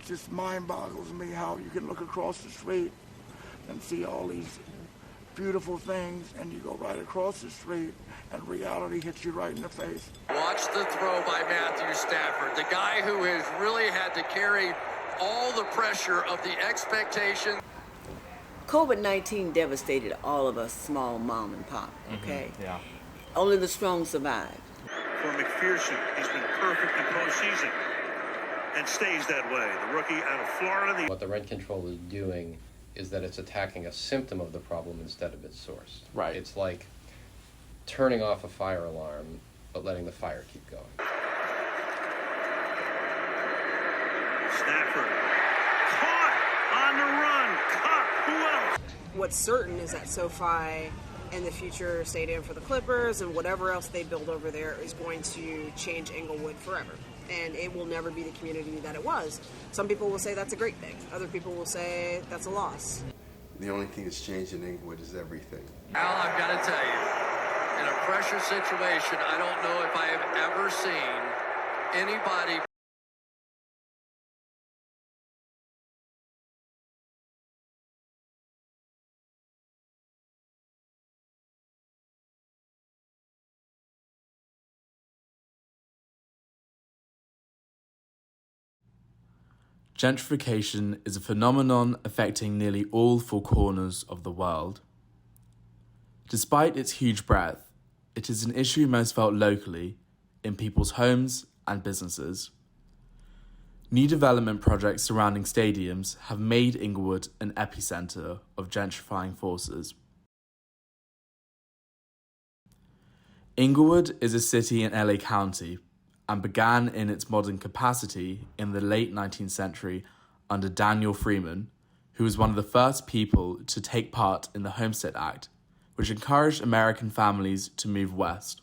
just mind boggles me how you can look across the street and see all these beautiful things, and you go right across the street and reality hits you right in the face. Watch the throw by Matthew Stafford, the guy who has really had to carry all the pressure of the expectation. COVID-19 devastated all of us small mom and pop, okay? Yeah. Only the strong survived. For McPherson, he's been perfect in postseason and stays that way. The rookie out of Florida. What the rent control is doing is that it's attacking a symptom of the problem instead of its source. Right. It's like turning off a fire alarm, but letting the fire keep going. Stafford caught on the run. Caught. Who else? What's certain is that SoFi and the future stadium for the Clippers and whatever else they build over there is going to change Inglewood forever. And it will never be the community that it was. Some people will say that's a great thing. Other people will say that's a loss. The only thing that's changed in Inglewood is everything. Al, I've got to tell you, in a pressure situation, I don't know if I have ever seen anybody. Gentrification is a phenomenon affecting nearly all four corners of the world. Despite its huge breadth, it is an issue most felt locally, in people's homes and businesses. New development projects surrounding stadiums have made Inglewood an epicenter of gentrifying forces. Inglewood is a city in LA County, and began in its modern capacity in the late 19th century under Daniel Freeman, who was one of the first people to take part in the Homestead Act, which encouraged American families to move west.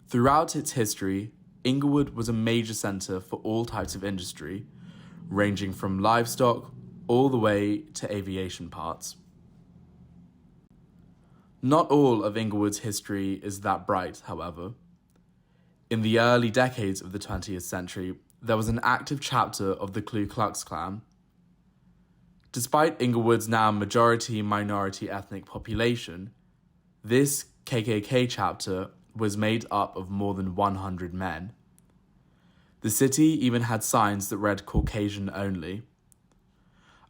Throughout its history, Inglewood was a major center for all types of industry, ranging from livestock all the way to aviation parts. Not all of Inglewood's history is that bright, however. In the early decades of the 20th century, there was an active chapter of the Ku Klux Klan. Despite Inglewood's now majority-minority ethnic population, this KKK chapter was made up of more than 100 men. The city even had signs that read Caucasian only.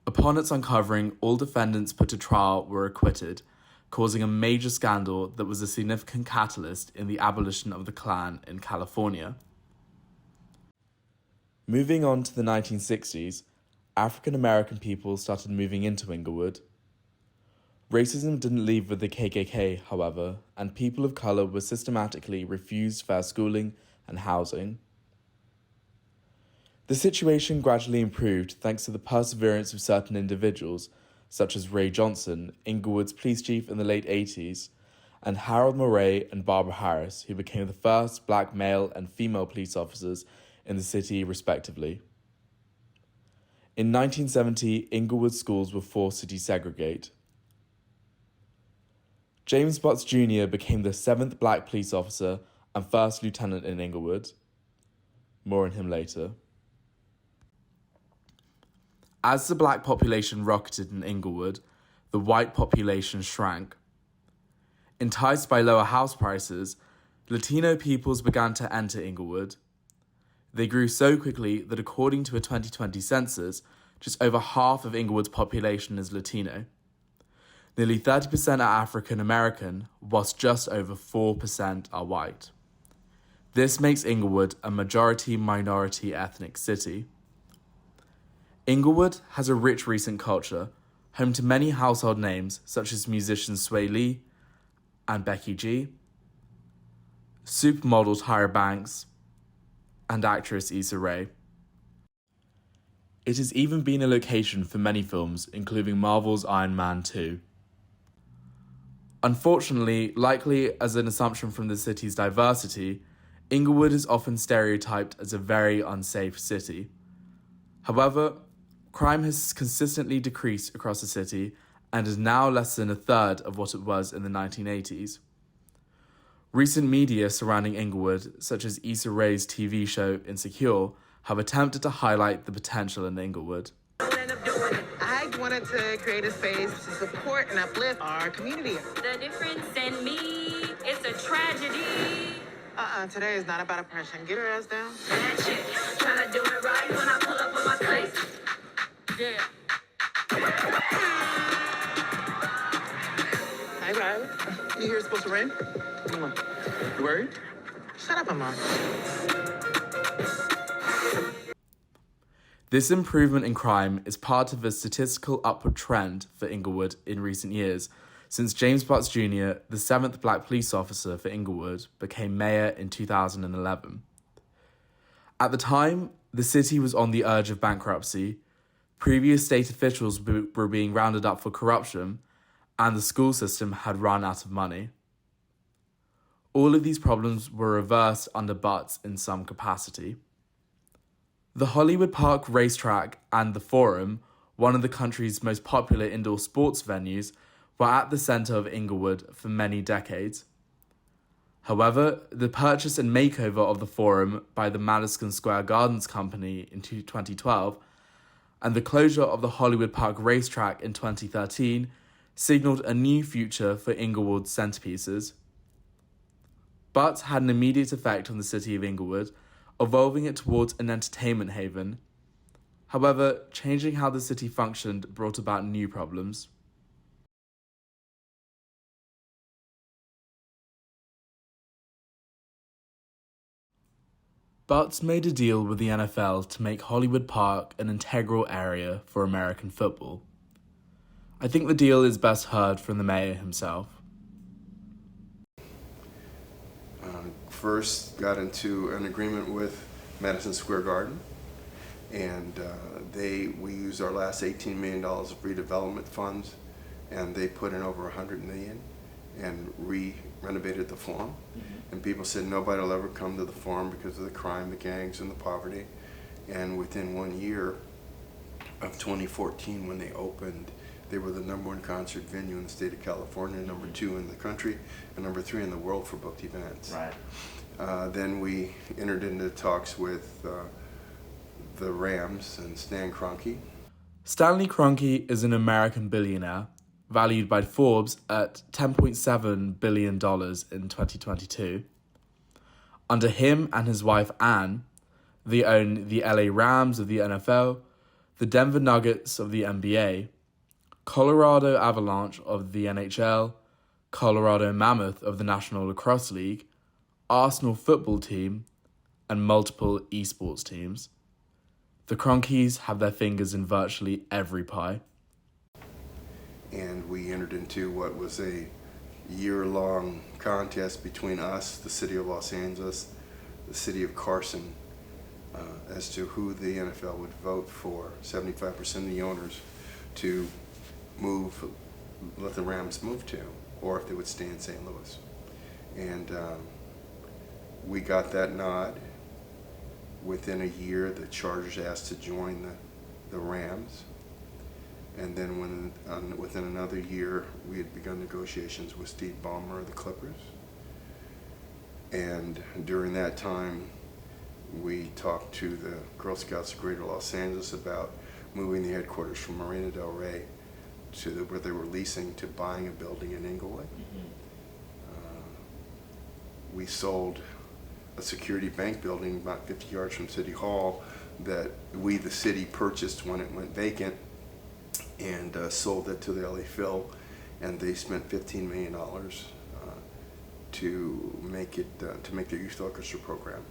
Upon its uncovering, all defendants put to trial were acquitted, causing a major scandal that was a significant catalyst in the abolition of the Klan in California. Moving on to the 1960s, African American people started moving into Inglewood. Racism didn't leave with the KKK, however, and people of color were systematically refused fair schooling and housing. The situation gradually improved thanks to the perseverance of certain individuals, such as Ray Johnson, Inglewood's police chief in the late 80s, and Harold Murray and Barbara Harris, who became the first black male and female police officers in the city, respectively. In 1970, Inglewood schools were forced to desegregate. James Butts Jr. became the 7th black police officer and 1st lieutenant in Inglewood. More on him later. As the black population rocketed in Inglewood, the white population shrank. Enticed by lower house prices, Latino peoples began to enter Inglewood. They grew so quickly that according to a 2020 census, just over half of Inglewood's population is Latino. Nearly 30% are African American, whilst just over 4% are white. This makes Inglewood a majority-minority ethnic city. Inglewood has a rich recent culture, home to many household names such as musicians Sway Lee and Becky G, supermodel Tyra Banks, and actress Issa Rae. It has even been a location for many films, including Marvel's Iron Man 2. Unfortunately, likely as an assumption from the city's diversity, Inglewood is often stereotyped as a very unsafe city. However, crime has consistently decreased across the city and is now less than a third of what it was in the 1980s. Recent media surrounding Inglewood, such as Issa Rae's TV show Insecure, have attempted to highlight the potential in Inglewood. I wanted to create a space to support and uplift our community. The difference in me, it's a tragedy. Today is not about oppression. Get her ass down. That shit, trying to do it right when I pull up on my place. Yeah. Hey, Riley. You hear it's supposed to rain? You worried? Shut up, Mama. This improvement in crime is part of a statistical upward trend for Inglewood in recent years, since James Butts Jr., the 7th black police officer for Inglewood, became mayor in 2011. At the time, the city was on the edge of bankruptcy, previous state officials were being rounded up for corruption, and the school system had run out of money. All of these problems were reversed under Butts in some capacity. The Hollywood Park racetrack and the Forum, one of the country's most popular indoor sports venues, were at the centre of Inglewood for many decades. However, the purchase and makeover of the Forum by the Madison Square Gardens Company in 2012 and the closure of the Hollywood Park racetrack in 2013 signalled a new future for Inglewood's centrepieces. Butts had an immediate effect on the city of Inglewood, evolving it towards an entertainment haven. However, changing how the city functioned brought about new problems. Butts made a deal with the NFL to make Hollywood Park an integral area for American football. I think the deal is best heard from the mayor himself. First got into an agreement with Madison Square Garden, and we used our last $18 million of redevelopment funds, and they put in over $100 million and renovated the Forum. And people said nobody will ever come to the Forum because of the crime, the gangs, and the poverty. And within 1 year of 2014, when they opened, they were the #1 concert venue in the state of California, #2 in the country, and #3 in the world for both events. Right. Then we entered into talks with the Rams and Stan Kroenke. Stanley Kroenke is an American billionaire, valued by Forbes at $10.7 billion in 2022. Under him and his wife Ann, they own the LA Rams of the NFL, the Denver Nuggets of the NBA, Colorado Avalanche of the NHL, Colorado Mammoth of the National Lacrosse League, Arsenal football team, and multiple esports teams. The Kroenkes have their fingers in virtually every pie. And we entered into what was a year-long contest between us, the city of Los Angeles, the city of Carson, as to who the NFL would vote for. 75% of the owners to let the Rams move to, or if they would stay in St. Louis. And we got that nod. Within a year, the Chargers asked to join the Rams. And then within another year, we had begun negotiations with Steve Ballmer of the Clippers. And during that time, we talked to the Girl Scouts of Greater Los Angeles about moving the headquarters from Marina del Rey to where they were leasing to buying a building in Inglewood. We sold a security bank building about 50 yards from City Hall that we, the city, purchased when it went vacant, and sold it to the LA Phil, and they spent $15 million to make their youth orchestra program.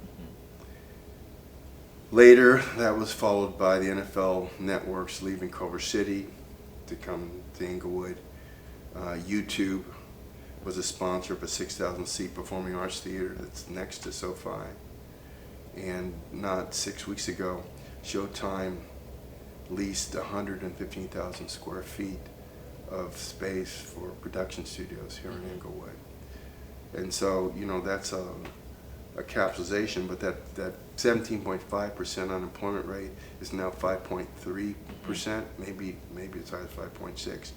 Later, that was followed by the NFL networks leaving Culver City to come to Inglewood. YouTube was a sponsor of a 6,000-seat performing arts theater that's next to SoFi. And not 6 weeks ago, Showtime leased 115,000 square feet of space for production studios here in Inglewood. And so, that's a capitalization, but that 17.5% unemployment rate is now 5.3%, maybe as high as 5.6.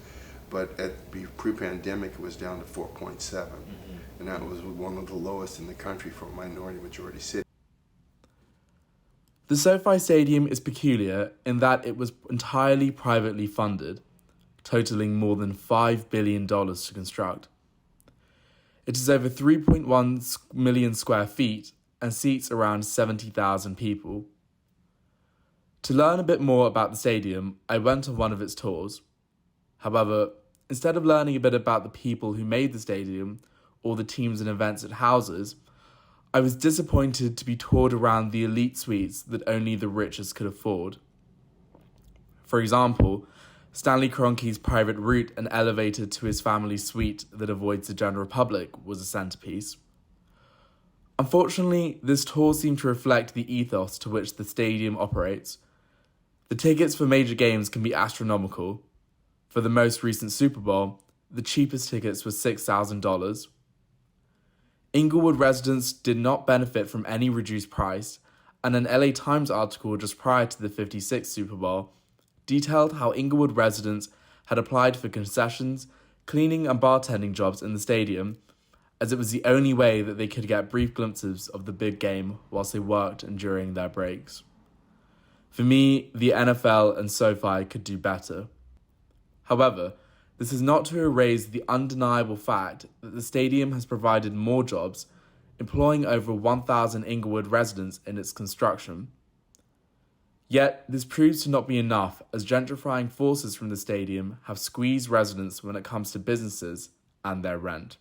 But at pre-pandemic, it was down to 4.7, and that was one of the lowest in the country for a minority majority city. The SoFi Stadium is peculiar in that it was entirely privately funded, totaling more than $5 billion to construct. It is over 3.1 million square feet and seats around 70,000 people. To learn a bit more about the stadium, I went on one of its tours. However, instead of learning a bit about the people who made the stadium or the teams and events it houses, I was disappointed to be toured around the elite suites that only the richest could afford. For example, Stanley Kroenke's private route and elevator to his family suite that avoids the general public was a centerpiece. Unfortunately, this tour seemed to reflect the ethos to which the stadium operates. The tickets for major games can be astronomical. For the most recent Super Bowl, the cheapest tickets were $6,000. Inglewood residents did not benefit from any reduced price, and an LA Times article just prior to the 56th Super Bowl detailed how Inglewood residents had applied for concessions, cleaning and bartending jobs in the stadium, as it was the only way that they could get brief glimpses of the big game whilst they worked and during their breaks. For me, the NFL and SoFi could do better. However, this is not to erase the undeniable fact that the stadium has provided more jobs, employing over 1,000 Inglewood residents in its construction. Yet, this proves to not be enough, as gentrifying forces from the stadium have squeezed residents when it comes to businesses and their rent.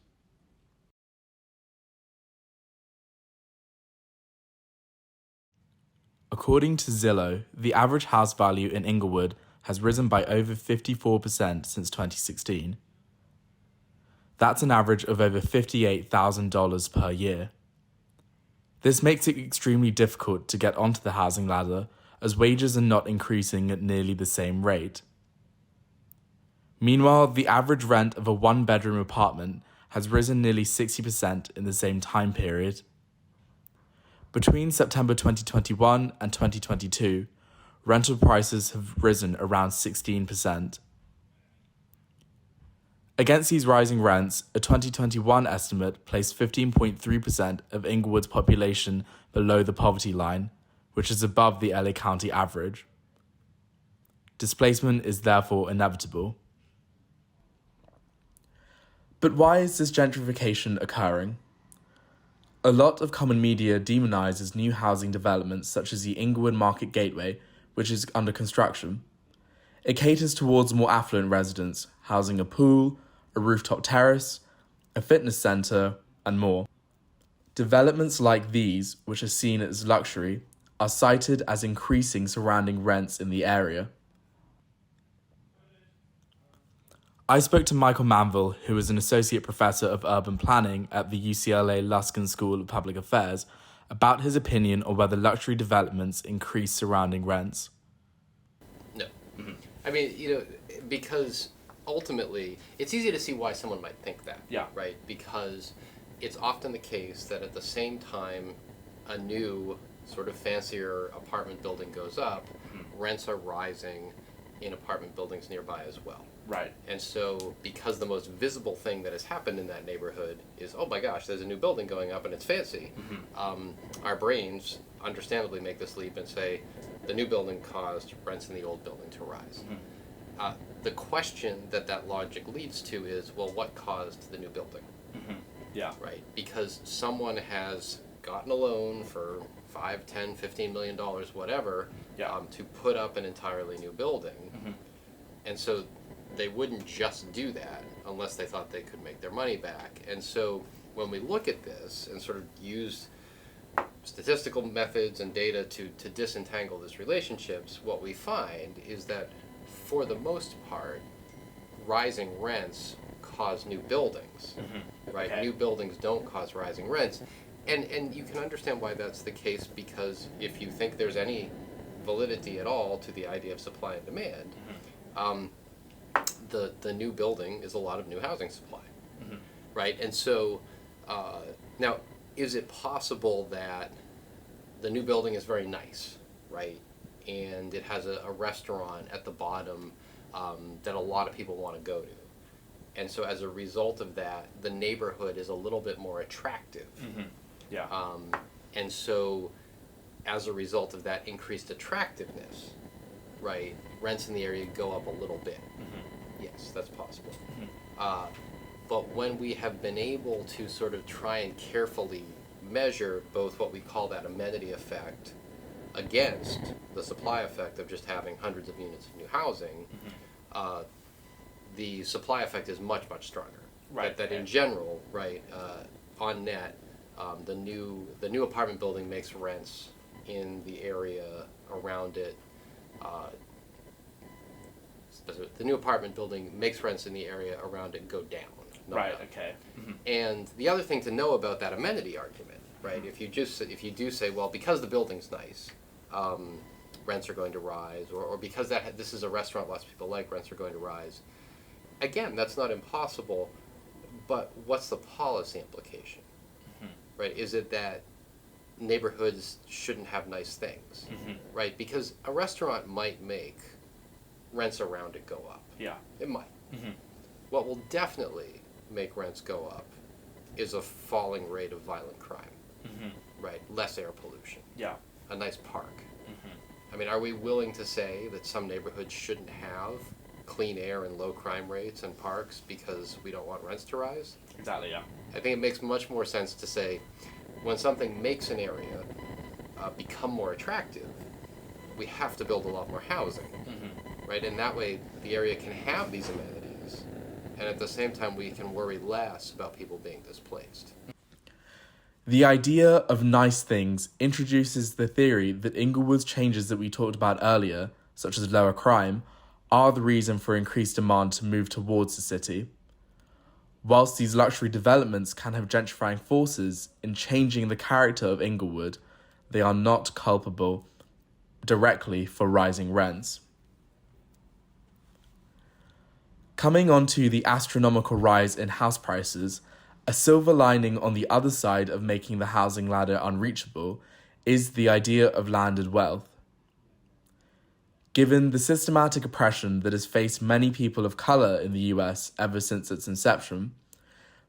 According to Zillow, the average house value in Inglewood has risen by over 54% since 2016. That's an average of over $58,000 per year. This makes it extremely difficult to get onto the housing ladder, as wages are not increasing at nearly the same rate. Meanwhile, the average rent of a one-bedroom apartment has risen nearly 60% in the same time period. Between September 2021 and 2022, rental prices have risen around 16%. Against these rising rents, a 2021 estimate placed 15.3% of Inglewood's population below the poverty line, which is above the LA County average. Displacement is therefore inevitable. But why is this gentrification occurring? A lot of common media demonizes new housing developments such as the Inglewood Market Gateway, which is under construction. It caters towards more affluent residents, housing a pool, a rooftop terrace, a fitness centre, and more. Developments like these, which are seen as luxury, are cited as increasing surrounding rents in the area. I spoke to Michael Manville, who is an associate professor of urban planning at the UCLA Luskin School of Public Affairs, about his opinion on whether luxury developments increase surrounding rents. No. Mm-hmm. I mean, because ultimately, it's easy to see why someone might think that. Yeah. Right? Because it's often the case that at the same time a new sort of fancier apartment building goes up, rents are rising in apartment buildings nearby as well. Right. And so, because the most visible thing that has happened in that neighborhood is, oh my gosh, there's a new building going up and it's fancy, our brains understandably make this leap and say, the new building caused rents in the old building to rise. The question that logic leads to is, well, what caused the new building? Yeah. Right? Because someone has gotten a loan for $5, $10, $15 million, whatever, to put up an entirely new building. And so they wouldn't just do that unless they thought they could make their money back. And so when we look at this and sort of use statistical methods and data to disentangle these relationships, what we find is that for the most part, rising rents cause new buildings, right? Okay. New buildings don't cause rising rents. And you can understand why that's the case, because if you think there's any validity at all to the idea of supply and demand, the new building is a lot of new housing supply, right? And so now, is it possible that the new building is very nice, right? And it has a restaurant at the bottom that a lot of people want to go to. And so as a result of that, the neighborhood is a little bit more attractive. Yeah. And so as a result of that increased attractiveness, right, rents in the area go up a little bit. Yes, that's possible. But when we have been able to sort of try and carefully measure both what we call that amenity effect against the supply effect of just having hundreds of units of new housing, the supply effect is much, much stronger. Right. That in general, right, on net, the new apartment building makes rents in the area around it. The new apartment building makes rents in the area around it go down. Right. Okay. And the other thing to know about that amenity argument, right? If you do say, well, because the building's nice, rents are going to rise, or because this is a restaurant lots of people like, rents are going to rise. Again, that's not impossible, but what's the policy implication? Right? Is it that neighborhoods shouldn't have nice things? Right? Because a restaurant might make rents around it go up. Yeah. It might. What will definitely make rents go up is a falling rate of violent crime. Right? Less air pollution. Yeah. A nice park. I mean, are we willing to say that some neighborhoods shouldn't have clean air and low crime rates and parks because we don't want rents to rise? Exactly, yeah. I think it makes much more sense to say when something makes an area become more attractive, we have to build a lot more housing. Right? And that way the area can have these amenities, and at the same time we can worry less about people being displaced. The idea of nice things introduces the theory that Inglewood's changes that we talked about earlier, such as lower crime, are the reason for increased demand to move towards the city. Whilst these luxury developments can have gentrifying forces in changing the character of Inglewood, they are not culpable directly for rising rents. Coming on to the astronomical rise in house prices, a silver lining on the other side of making the housing ladder unreachable is the idea of landed wealth. Given the systematic oppression that has faced many people of colour in the US ever since its inception,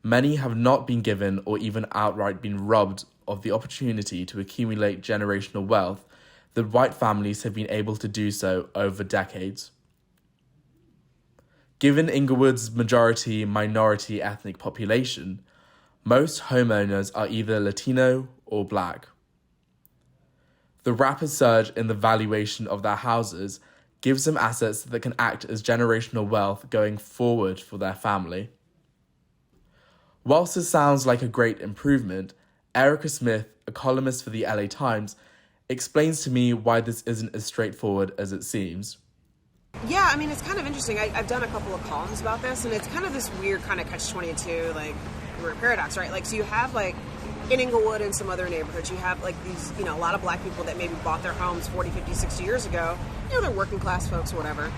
many have not been given or even outright been robbed of the opportunity to accumulate generational wealth that white families have been able to do so over decades. Given Inglewood's majority-minority ethnic population, most homeowners are either Latino or Black. The rapid surge in the valuation of their houses gives them assets that can act as generational wealth going forward for their family. Whilst this sounds like a great improvement, Erica Smith, a columnist for the LA Times, explains to me why this isn't as straightforward as it seems. Yeah, I mean, it's kind of interesting. I've done a couple of columns about this, and it's kind of this weird kind of catch-22, like, paradox, right? Like, so you have, like, in Inglewood and some other neighborhoods, you have, like, these, you know, a lot of Black people that maybe bought their homes 40, 50, 60 years ago. You know, they're working class folks or whatever.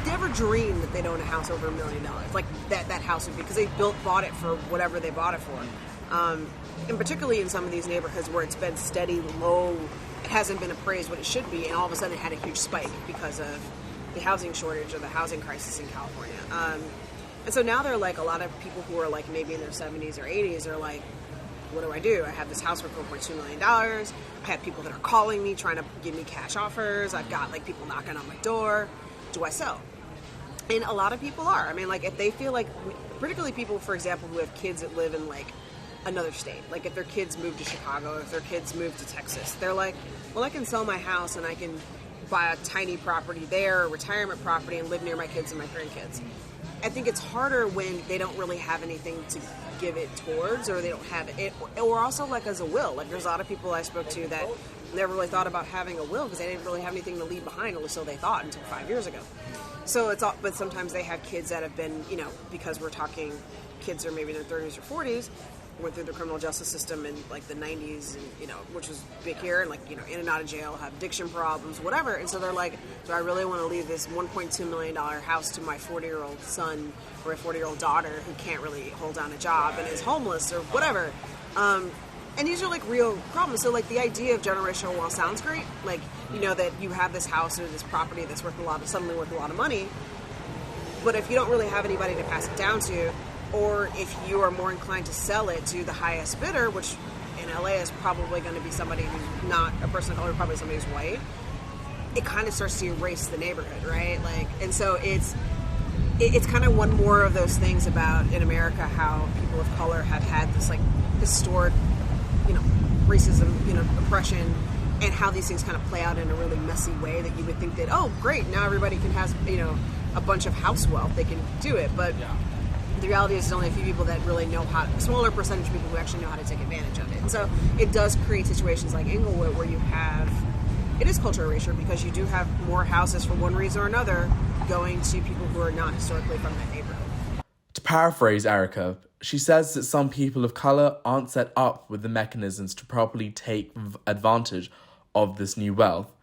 Never dreamed that they'd own a house over $1 million. Like, that house would be, because they bought it for whatever they bought it for. And particularly in some of these neighborhoods where it's been steady, low, it hasn't been appraised what it should be, and all of a sudden it had a huge spike because of the housing shortage or the housing crisis in California. And so now there are like a lot of people who are like maybe in their 70s or 80s are like, what do I do? I have this house for $4.2 million. I have people that are calling me trying to give me cash offers. I've got like people knocking on my door. Do I sell? And a lot of people are. I mean, like if they feel like, particularly people, for example, who have kids that live in like another state, like if their kids move to Chicago, if their kids move to Texas, they're like, well, I can sell my house and I can buy a tiny property there, a retirement property, and live near my kids and my grandkids. I think it's harder when they don't really have anything to give it towards, or they don't have it, or also like as a will. Like there's a lot of people I spoke to that never really thought about having a will because they didn't really have anything to leave behind, or so they thought until 5 years ago. So it's all, but sometimes they have kids that have been, you know, because we're talking kids are maybe in their 30s or 40s, went through the criminal justice system in like the 90s, and you know, which was big here, and like, you know, in and out of jail, have addiction problems, whatever. And so they're like, do I really want to leave this $1.2 million house to my 40-year-old son or a 40-year-old daughter who can't really hold down a job and is homeless or whatever? And these are like real problems. So like the idea of generational wealth sounds great, like, you know, that you have this house or this property that's suddenly worth a lot of money, but if you don't really have anybody to pass it down to, or if you are more inclined to sell it to the highest bidder, which in in LA is probably going to be somebody who's not a person of color, probably somebody who's white, it kind of starts to erase the neighborhood, right? Like, and so it's kind of one more of those things about in America how people of color have had this like historic, racism, oppression, and how these things kind of play out in a really messy way that you would think that, oh, great, now everybody can have, a bunch of house wealth, they can do it, but the reality is there's only a few people that really know how, a smaller percentage of people who actually know how to take advantage of it. And so it does create situations like Inglewood where you have, it is cultural erasure because you do have more houses for one reason or another going to people who are not historically from that neighborhood. To paraphrase Erica, she says that some people of colour aren't set up with the mechanisms to properly take advantage of this new wealth,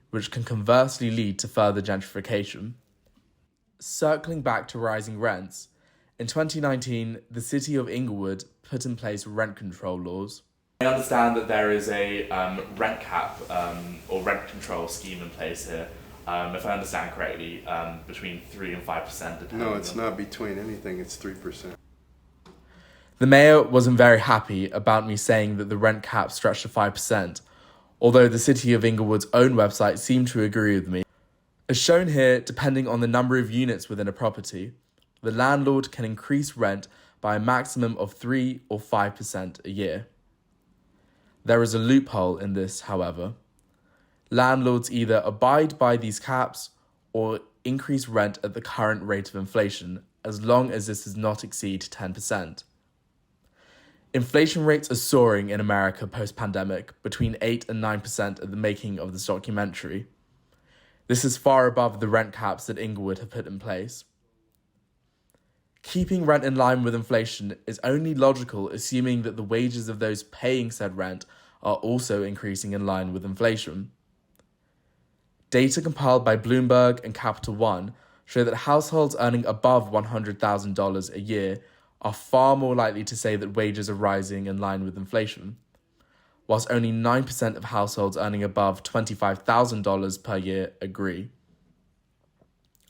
which can conversely lead to further gentrification. Circling back to rising rents, in 2019, the city of Inglewood put in place rent control laws. I understand that there is a rent cap or rent control scheme in place here, if I understand correctly, between 3 and 5%. No, it's not between anything, it's 3%. The mayor wasn't very happy about me saying that the rent cap stretched to 5%, although the city of Inglewood's own website seemed to agree with me. As shown here, depending on the number of units within a property, the landlord can increase rent by a maximum of 3 or 5% a year. There is a loophole in this, however. Landlords either abide by these caps or increase rent at the current rate of inflation, as long as this does not exceed 10%. Inflation rates are soaring in America post-pandemic, between 8 and 9% at the making of this documentary. This is far above the rent caps that Inglewood have put in place. Keeping rent in line with inflation is only logical, assuming that the wages of those paying said rent are also increasing in line with inflation. Data compiled by Bloomberg and Capital One show that households earning above $100,000 a year are far more likely to say that wages are rising in line with inflation, whilst only 9% of households earning above $25,000 per year agree.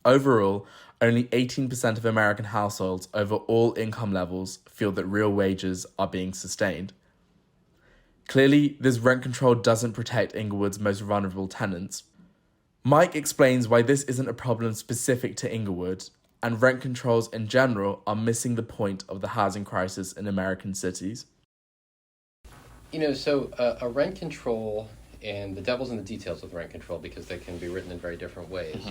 Overall, only 18% of American households over all income levels feel that real wages are being sustained. Clearly, this rent control doesn't protect Inglewood's most vulnerable tenants. Mike explains why this isn't a problem specific to Inglewood, and rent controls in general are missing the point of the housing crisis in American cities. So a rent control, and the devil's in the details with rent control because they can be written in very different ways.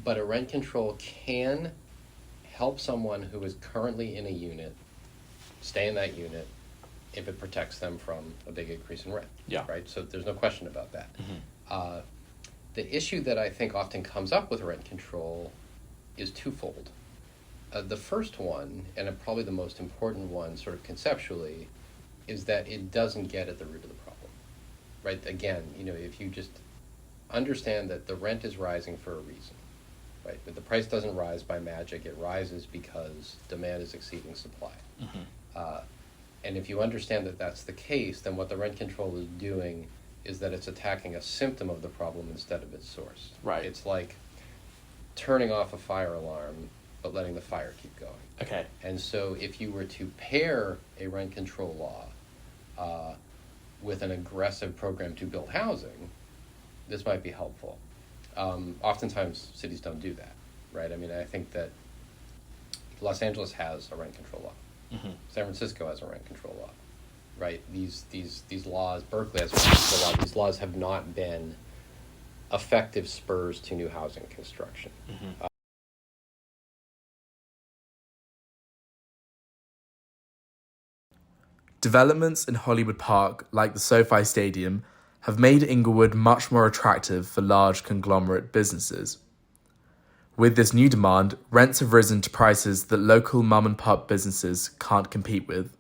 But a rent control can help someone who is currently in a unit stay in that unit if it protects them from a big increase in rent. Yeah. Right? So there's no question about that. The issue that I think often comes up with rent control is twofold. The first one, and probably the most important one sort of conceptually, is that it doesn't get at the root of the problem. Right? Again, if you just understand that the rent is rising for a reason, right? But the price doesn't rise by magic. It rises because demand is exceeding supply. And if you understand that that's the case, then what the rent control is doing is that it's attacking a symptom of the problem instead of its source. Right. It's like turning off a fire alarm, but letting the fire keep going. Okay. And so if you were to pair a rent control law with an aggressive program to build housing, this might be helpful. Oftentimes, cities don't do that, right? I mean, I think that Los Angeles has a rent control law. San Francisco has a rent control law, right? These laws, Berkeley has a rent control law. These laws have not been effective spurs to new housing construction. Developments in Hollywood Park, like the SoFi Stadium, have made Inglewood much more attractive for large conglomerate businesses. With this new demand, rents have risen to prices that local mom-and-pop businesses can't compete with.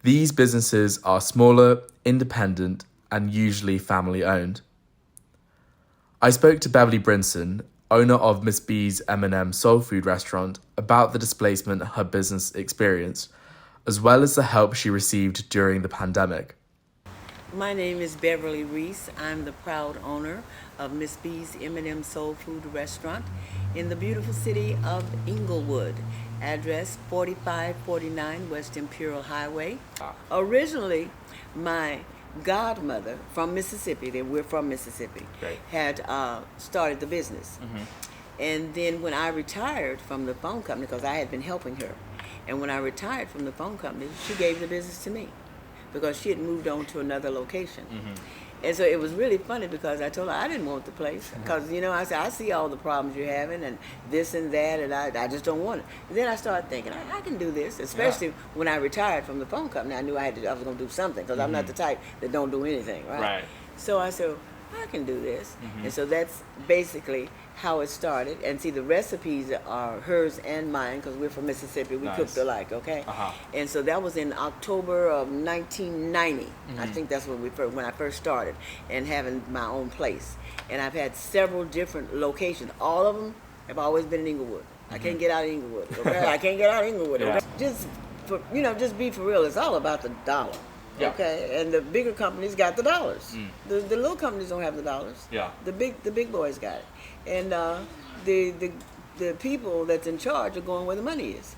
These businesses are smaller, independent, and usually family-owned. I spoke to Beverly Brinson, owner of Miss B's M&M soul food restaurant, about the displacement her business experienced, as well as the help she received during the pandemic. My name is Beverly Reese. I'm the proud owner of Miss B's M&M Soul Food Restaurant in the beautiful city of Inglewood. Address 4549 West Imperial Highway. Originally, my godmother from Mississippi, we're from Mississippi, had started the business. And then when I retired from the phone company, because I had been helping her, and when I retired from the phone company, she gave the business to me because she had moved on to another location. And so it was really funny because I told her I didn't want the place because, you know, I said, I see all the problems you're having and this and that, and I just don't want it. And then I started thinking, I can do this, especially when I retired from the phone company. I knew I was going to do something because I'm not the type that don't do anything, right? So I said, I can do this. And so that's basically how it started. And see, the recipes are hers and mine because we're from Mississippi. We cooked alike, okay? And so that was in October of 1990. I think that's when I first started and having my own place. And I've had several different locations. All of them have always been in Inglewood. I can't get out of Inglewood, okay? I can't get out of Inglewood, okay? Just be for real. It's all about the dollar. Okay, and the bigger companies got the dollars. The little companies don't have the dollars. The big boys got it, and the people that's in charge are going where the money is.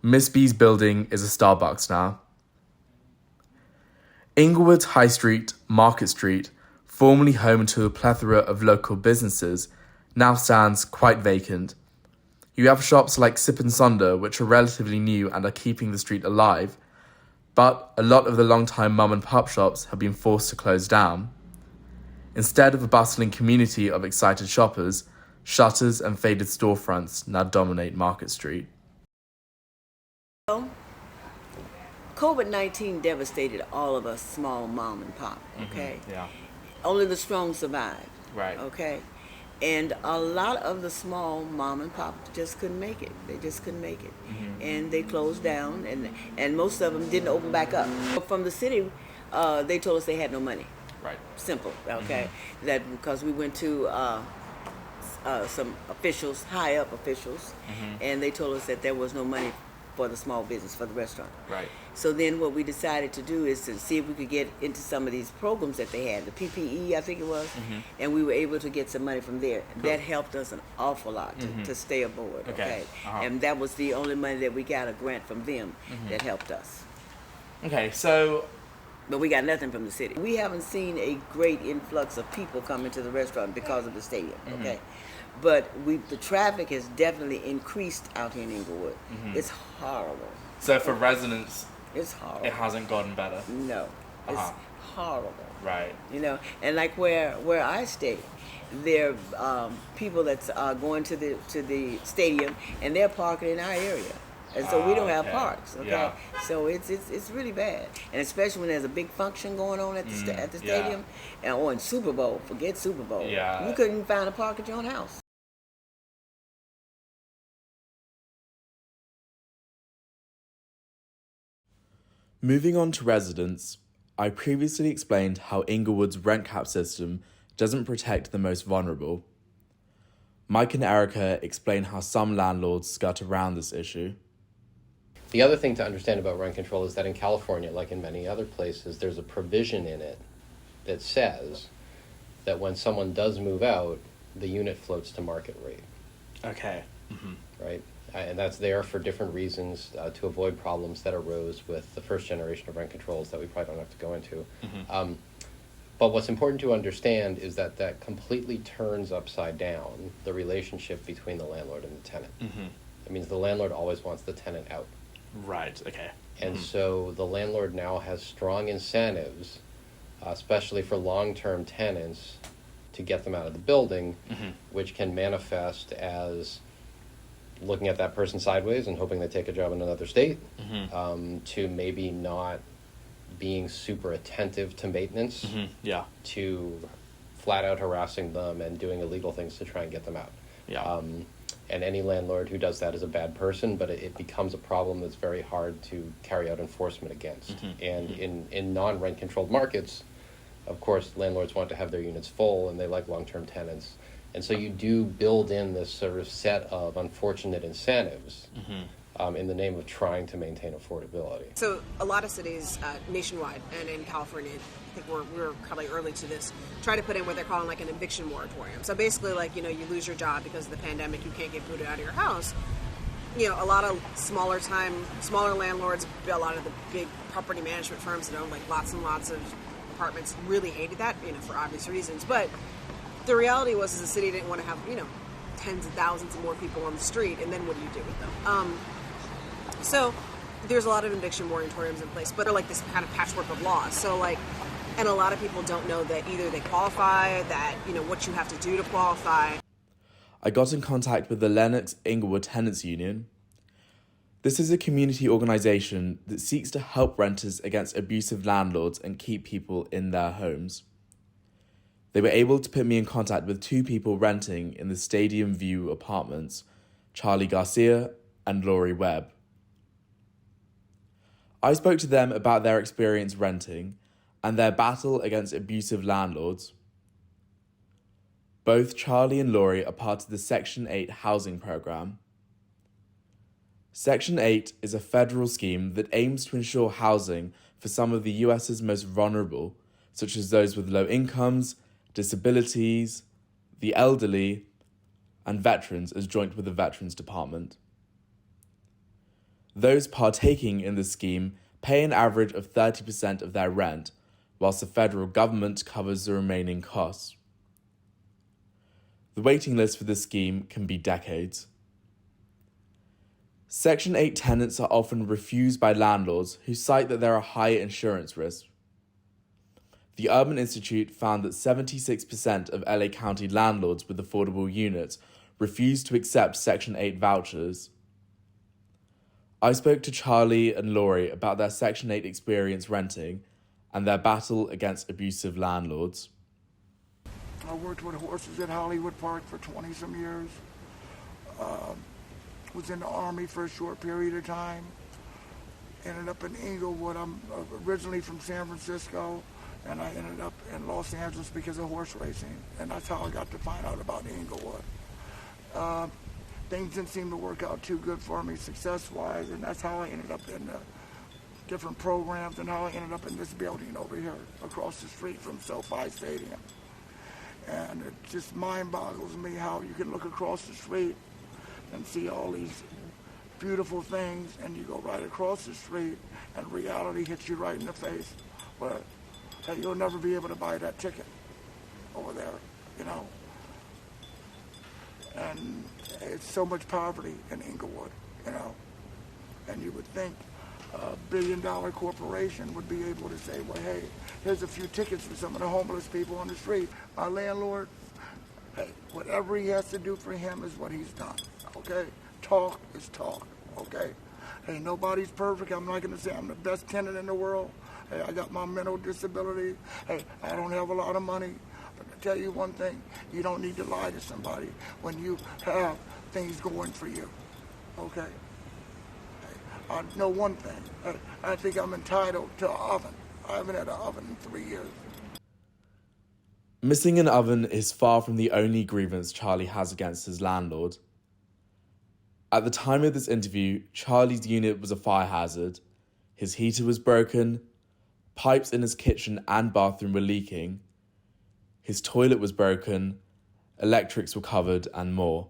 Miss B's building is a Starbucks now. Inglewood's High Street, Market Street, formerly home to a plethora of local businesses, now stands quite vacant. You have shops like Sip and Sonder, which are relatively new and are keeping the street alive. But a lot of the long-time mum and pop shops have been forced to close down. Instead of a bustling community of excited shoppers, shutters and faded storefronts now dominate Market Street. COVID-19 devastated all of us small mom and pop, okay? Only the strong survived, okay? And a lot of the small mom and pop just couldn't make it. They just couldn't make it. And they closed down, and most of them didn't open back up. From the city, they told us they had no money. Simple, okay? That because we went to some officials, high up officials, and they told us that there was no money for the small business, for the restaurant. So then what we decided to do is to see if we could get into some of these programs that they had, the PPE, I think it was, and we were able to get some money from there. That helped us an awful lot to stay aboard, okay? And that was the only money that we got, a grant from them that helped us. But we got nothing from the city. We haven't seen a great influx of people coming to the restaurant because of the stadium, okay? But the traffic has definitely increased out here in Inglewood. It's horrible. So for residents, it's horrible. It hasn't gotten better? No, it's horrible. You know, and like where I stay, there are people that's going to the stadium and they're parking in our area. And so we don't have parks, okay? So it's really bad, and especially when there's a big function going on at the stadium, or in Super Bowl. Forget Super Bowl. You couldn't even find a park at your own house. Moving on to residents, I previously explained how Inglewood's rent cap system doesn't protect the most vulnerable. Mike and Erica explain how some landlords skirt around this issue. The other thing to understand about rent control is that in California, like in many other places, there's a provision in it that says that when someone does move out, the unit floats to market rate. Right? And that's there for different reasons to avoid problems that arose with the first generation of rent controls that we probably don't have to go into. But what's important to understand is that that completely turns upside down the relationship between the landlord and the tenant. It means the landlord always wants the tenant out. And so the landlord now has strong incentives, especially for long-term tenants, to get them out of the building, which can manifest as looking at that person sideways and hoping they take a job in another state, to maybe not being super attentive to maintenance, to flat out harassing them and doing illegal things to try and get them out. And any landlord who does that is a bad person, but it becomes a problem that's very hard to carry out enforcement against. And in non-rent controlled markets, of course, landlords want to have their units full and they like long-term tenants. And so you do build in this sort of set of unfortunate incentives in the name of trying to maintain affordability. So a lot of cities nationwide and in California, I think we're probably early to this, try to put in what they're calling like an eviction moratorium. So basically, like, you know, you lose your job because of the pandemic, you can't get booted out of your house. a lot of smaller landlords, a lot of the big property management firms that own like lots and lots of apartments really hated that, for obvious reasons. But the reality was the city didn't want to have, tens of thousands of more people on the street, and then what do you do with them? So there's a lot of eviction moratoriums in place, but they're like this kind of patchwork of laws. So like, and a lot of people don't know that either they qualify, that, what you have to do to qualify. I got in contact with the Lenox Inglewood Tenants Union. This is a community organisation that seeks to help renters against abusive landlords and keep people in their homes. They were able to put me in contact with two people renting in the Stadium View apartments, Charlie Garcia and Laurie Webb. I spoke to them about their experience renting and their battle against abusive landlords. Both Charlie and Laurie are part of the Section 8 housing programme. Section 8 is a federal scheme that aims to ensure housing for some of the US's most vulnerable, such as those with low incomes, disabilities, the elderly, and veterans, as joint with the Veterans Department. Those partaking in the scheme pay an average of 30% of their rent, whilst the federal government covers the remaining costs. The waiting list for this scheme can be decades. Section 8 tenants are often refused by landlords who cite that there are higher insurance risks. The Urban Institute found that 76% of LA County landlords with affordable units refused to accept Section 8 vouchers. I spoke to Charlie and Laurie about their Section 8 experience renting and their battle against abusive landlords. I worked with horses at Hollywood Park for 20-some years. Was in the Army for a short period of time. Ended up in Inglewood. I'm originally from San Francisco, and I ended up in Los Angeles because of horse racing, and that's how I got to find out about Inglewood. Things didn't seem to work out too good for me success-wise, and that's how I ended up in different programs and how I ended up in this building over here across the street from SoFi Stadium. And it just mind boggles me how you can look across the street and see all these beautiful things, and you go right across the street and reality hits you right in the face. But hey, you'll never be able to buy that ticket over there, And it's so much poverty in Inglewood, And you would think a billion-dollar corporation would be able to say, well, hey, here's a few tickets for some of the homeless people on the street. My landlord, hey, whatever he has to do for him is what he's done, okay? Talk is talk, okay? Hey, nobody's perfect. I'm not going to say I'm the best tenant in the world. Hey, I got my mental disability. Hey, I don't have a lot of money. But I tell you one thing, you don't need to lie to somebody when you have things going for you, okay? I know one thing. I think I'm entitled to an oven. I haven't had an oven in 3 years. Missing an oven is far from the only grievance Charlie has against his landlord. At the time of this interview, Charlie's unit was a fire hazard. His heater was broken, pipes in his kitchen and bathroom were leaking, his toilet was broken, electrics were covered, and more.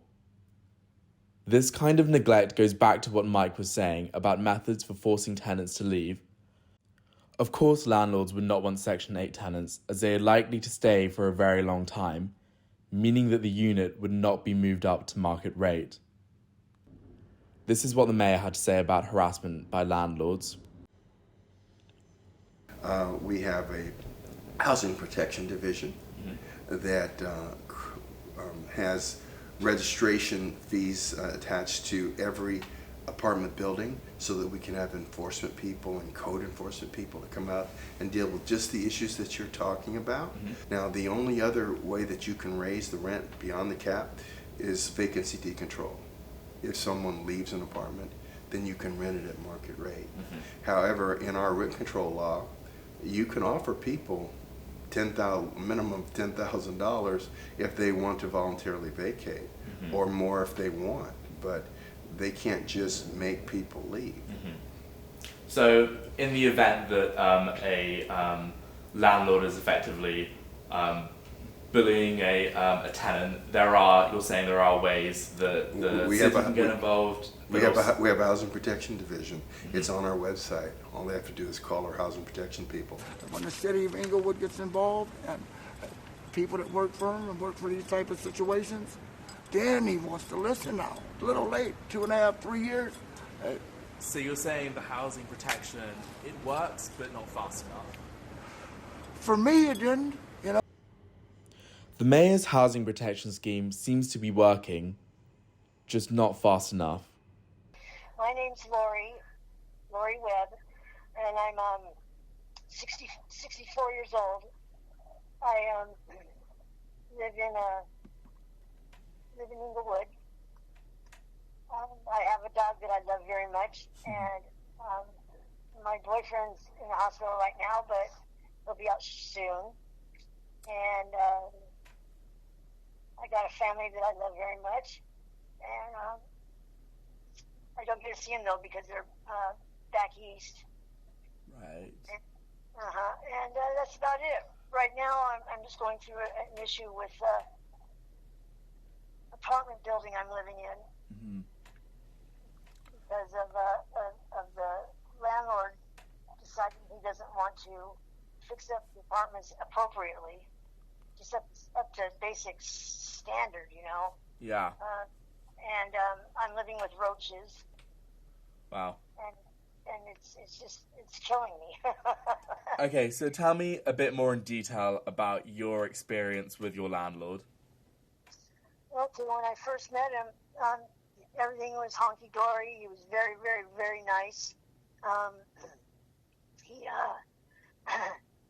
This kind of neglect goes back to what Mike was saying about methods for forcing tenants to leave. Of course, landlords would not want Section 8 tenants, as they are likely to stay for a very long time, meaning that the unit would not be moved up to market rate. This is what the mayor had to say about harassment by landlords. We have a housing protection division that has registration fees attached to every apartment building so that we can have enforcement people and code enforcement people to come out and deal with just the issues that you're talking about. Now, the only other way that you can raise the rent beyond the cap is vacancy decontrol. If someone leaves an apartment, then you can rent it at market rate. However, in our rent control law, you can offer people minimum of $10,000 if they want to voluntarily vacate, or more if they want, but they can't just make people leave. So in the event that a landlord is effectively bullying a tenant, you're saying there are ways that the city can get involved. We have a housing protection division. Mm-hmm. It's on our website. All they have to do is call our housing protection people. When the city of Inglewood gets involved and people that work for them and work for these type of situations, then he wants to listen now. A little late, 2.5, 3 years. So you're saying the housing protection, it works, but not fast enough? For me, it didn't, you know. The mayor's housing protection scheme seems to be working, just not fast enough. My name's Lori Webb, and I'm 64 years old. I live in Inglewood. I have a dog that I love very much, and my boyfriend's in the hospital right now, but he'll be out soon. And I got a family that I love very much, and I don't get to see them though because they're back east. Right. And that's about it. Right now, I'm just going through an issue with apartment building I'm living in. Mm-hmm. Because of the landlord deciding he doesn't want to fix up the apartments appropriately, just up to basic standard, you know. Yeah. And I'm living with roaches. Wow. And it's killing me. Okay, so tell me a bit more in detail about your experience with your landlord. Okay, when I first met him, everything was honky-dory. He was very, very, very nice. He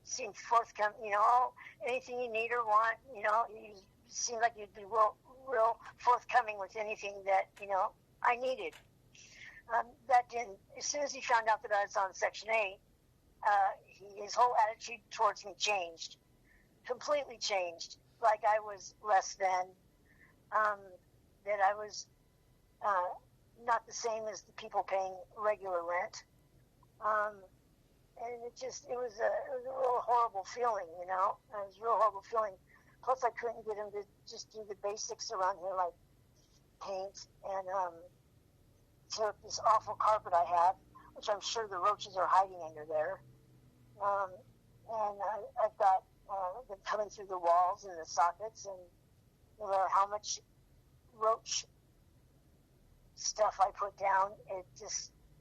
seemed forthcoming, you know, anything you need or want, you know, he seemed like he'd be real forthcoming with anything that, you know, I needed. That didn't, as soon as he found out that I was on Section 8, his whole attitude towards me changed, completely changed, like I was less than, that I was not the same as the people paying regular rent. And it was a real horrible feeling, you know. It was a real horrible feeling. Plus, I couldn't get him to just do the basics around here, like paint and tear up this awful carpet I have, which I'm sure the roaches are hiding under there. And I've got them coming through the walls and the sockets, and no matter how much roach stuff I put down,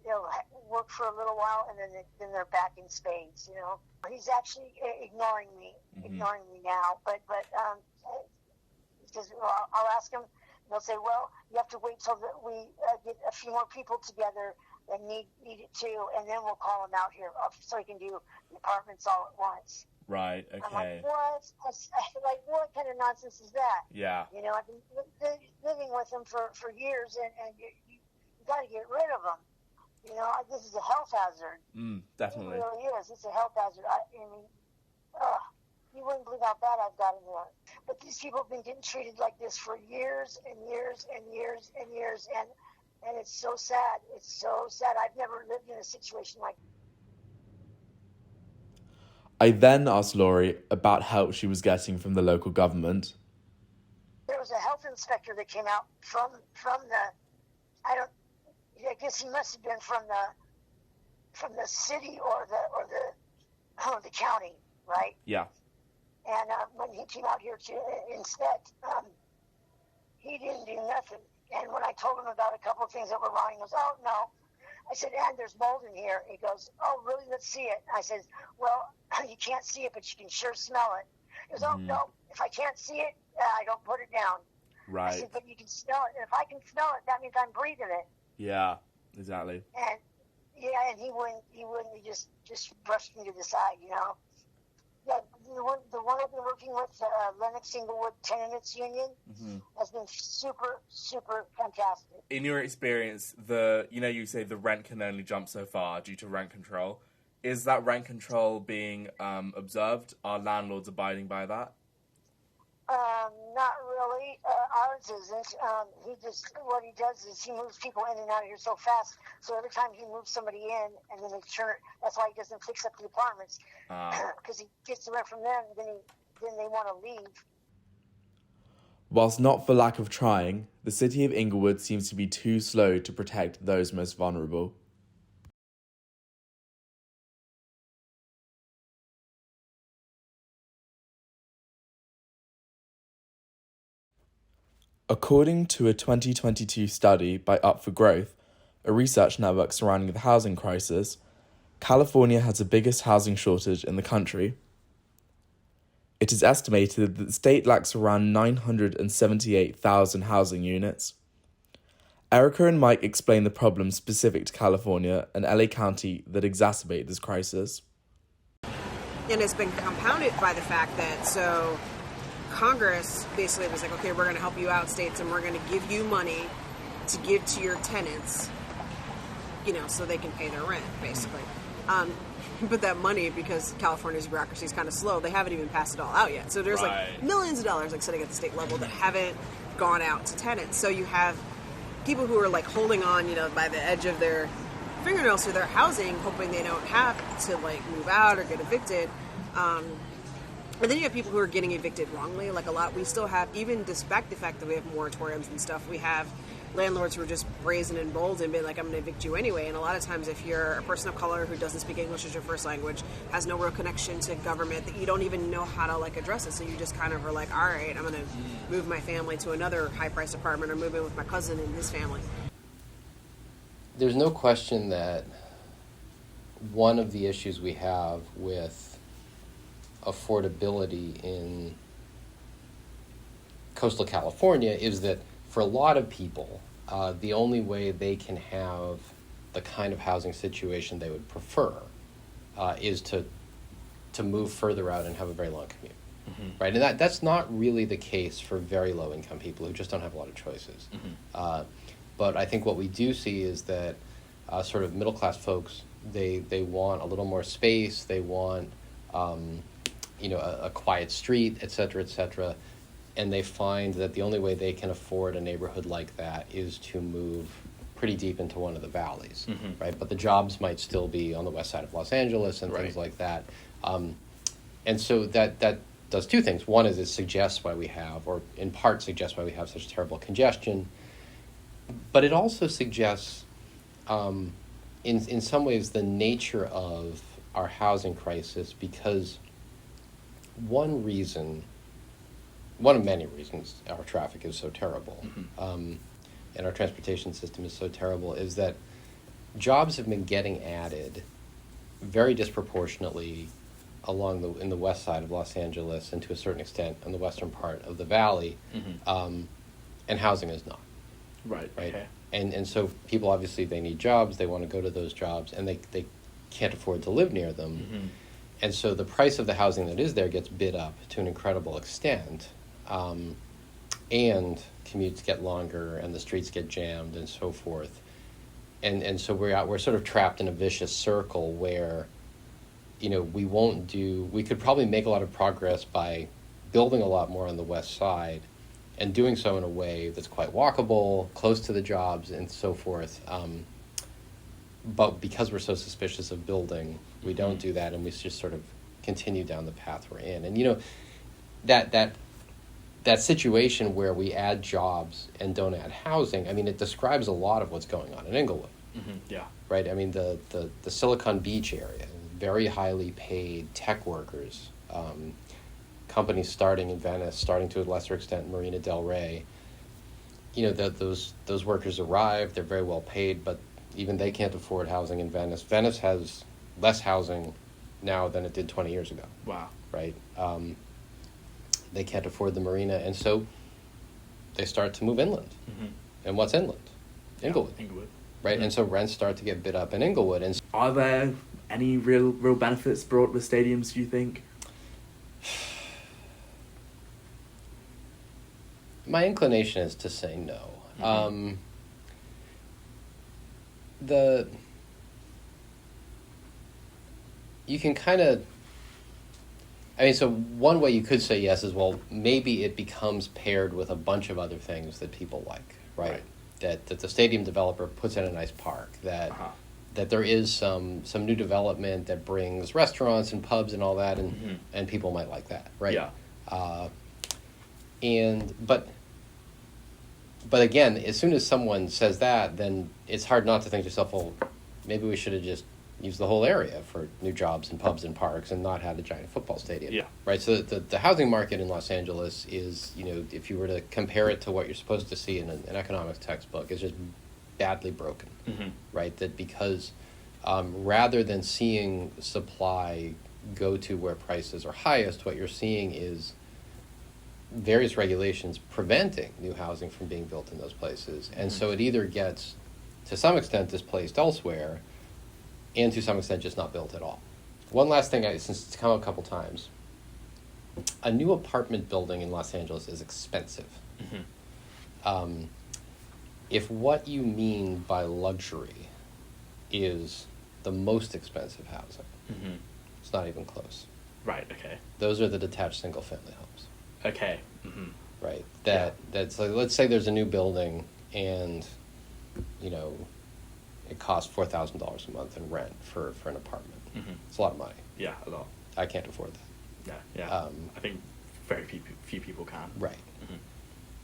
it'll work for a little while, and then they're back in spades, you know. He's actually ignoring me now, but because I'll ask him, and they'll say, well, you have to wait till we get a few more people together and need it too, and then we'll call him out here so he can do the apartments all at once. Right, okay. I'm like, what? Like, what kind of nonsense is that? Yeah. You know, I've been living with him for years, and you got to get rid of him. You know, this is a health hazard. Definitely. It really is. It's a health hazard. I mean, you wouldn't believe how bad I've got in here. But these people have been getting treated like this for years and years and years and years, and it's so sad. It's so sad. I've never lived in a situation like that. I then asked Lori about help she was getting from the local government. There was a health inspector that came out from the, I guess he must have been from the city or the county, right? Yeah. And when he came out here to inspect, he didn't do nothing. And when I told him about a couple of things that were wrong, he goes, "Oh no." I said, "And there's mold in here." He goes, "Oh really? Let's see it." I said, "Well, you can't see it, but you can sure smell it." He goes, "Oh no, if I can't see it, I don't put it down." Right. I said, "But you can smell it, and if I can smell it, that means I'm breathing it." Yeah, exactly. And and he wouldn't. He just brushed me to the side, you know. Yeah, the one I've been working with, Lennox Inglewood Tenants Union, has been super, super fantastic. In your experience, you say the rent can only jump so far due to rent control. Is that rent control being observed? Are landlords abiding by that? Not really. Ours isn't. What he does is he moves people in and out of here so fast. So every time he moves somebody in, and then they turn. That's why he doesn't fix up the apartments, because he gets the rent from them. Then they want to leave. Whilst not for lack of trying, the city of Inglewood seems to be too slow to protect those most vulnerable. According to a 2022 study by Up for Growth, a research network surrounding the housing crisis, California has the biggest housing shortage in the country. It is estimated that the state lacks around 978,000 housing units. Erica and Mike explain the problems specific to California and LA County that exacerbate this crisis. And it's been compounded by the fact that Congress basically was like, okay, we're going to help you out, states, and we're going to give you money to give to your tenants, so they can pay their rent, basically. But that money, because California's bureaucracy is kind of slow, they haven't even passed it all out yet. So there's millions of dollars sitting at the state level that haven't gone out to tenants. So you have people who are holding on, by the edge of their fingernails to their housing, hoping they don't have to move out or get evicted. And then you have people who are getting evicted wrongly. We still have, even despite the fact that we have moratoriums and stuff, we have landlords who are just brazen and bold and being like, I'm going to evict you anyway. And a lot of times if you're a person of color who doesn't speak English as your first language, has no real connection to government, that you don't even know how to address it. So you just kind of are like, all right, I'm going to move my family to another high-priced apartment or move in with my cousin and his family. There's no question that one of the issues we have with affordability in coastal California is that for a lot of people, the only way they can have the kind of housing situation they would prefer is to move further out and have a very long commute, right? And that's not really the case for very low income people who just don't have a lot of choices. But I think what we do see is that sort of middle class folks, they want a little more space, they want a quiet street, et cetera, and they find that the only way they can afford a neighborhood like that is to move pretty deep into one of the valleys, right? But the jobs might still be on the west side of Los Angeles and things like that. And so that does two things. One is it suggests why we have, or in part suggests why we have such terrible congestion, but it also suggests, in some ways, the nature of our housing crisis, because one of many reasons our traffic is so terrible, and our transportation system is so terrible, is that jobs have been getting added very disproportionately in the west side of Los Angeles, and to a certain extent in the western part of the valley, and housing is not. Right. Okay. And so people, obviously, they need jobs, they want to go to those jobs, and they can't afford to live near them. And so the price of the housing that is there gets bid up to an incredible extent, and commutes get longer, and the streets get jammed, and so forth. And so we're sort of trapped in a vicious circle where, we could probably make a lot of progress by building a lot more on the west side, and doing so in a way that's quite walkable, close to the jobs, and so forth. But because we're so suspicious of building, we don't do that, and we just sort of continue down the path we're in. And that situation where we add jobs and don't add housing, I mean, it describes a lot of what's going on in Inglewood. Yeah. Right? I mean, the Silicon Beach area, very highly paid tech workers, companies starting in Venice, starting to a lesser extent in Marina del Rey. Those workers arrive, they're very well paid, but even they can't afford housing in Venice. Venice has less housing now than it did 20 years ago. Wow. Right? They can't afford the marina, and so they start to move inland. And what's inland? Inglewood. Inglewood. Right? And so rents start to get bid up in Inglewood. And are there any real benefits brought with stadiums, do you think? My inclination is to say no. You can kind of, so one way you could say yes is, well, maybe it becomes paired with a bunch of other things that people like, right? That the stadium developer puts in a nice park, that there is some new development that brings restaurants and pubs and all that, and people might like that, right? Yeah. But But again, as soon as someone says that, then it's hard not to think to yourself, well, maybe we should have just used the whole area for new jobs and pubs and parks and not had a giant football stadium. Yeah. Right? So the housing market in Los Angeles is, if you were to compare it to what you're supposed to see in an economics textbook, is just badly broken. Mm-hmm. Right? That because rather than seeing supply go to where prices are highest, what you're seeing is various regulations preventing new housing from being built in those places. And so it either gets, to some extent, displaced elsewhere, and to some extent just not built at all. One last thing, since it's come up a couple times, a new apartment building in Los Angeles is expensive. Mm-hmm. If what you mean by luxury is the most expensive housing, mm-hmm. it's not even close. Right, okay. Those are the detached single-family homes. Okay. Mm-hmm. Right. That's like, let's say there's a new building and, it costs $4,000 a month in rent for an apartment. Mm-hmm. It's a lot of money. Yeah, a lot. I can't afford that. Yeah. I think very few people can. Right. Mm-hmm.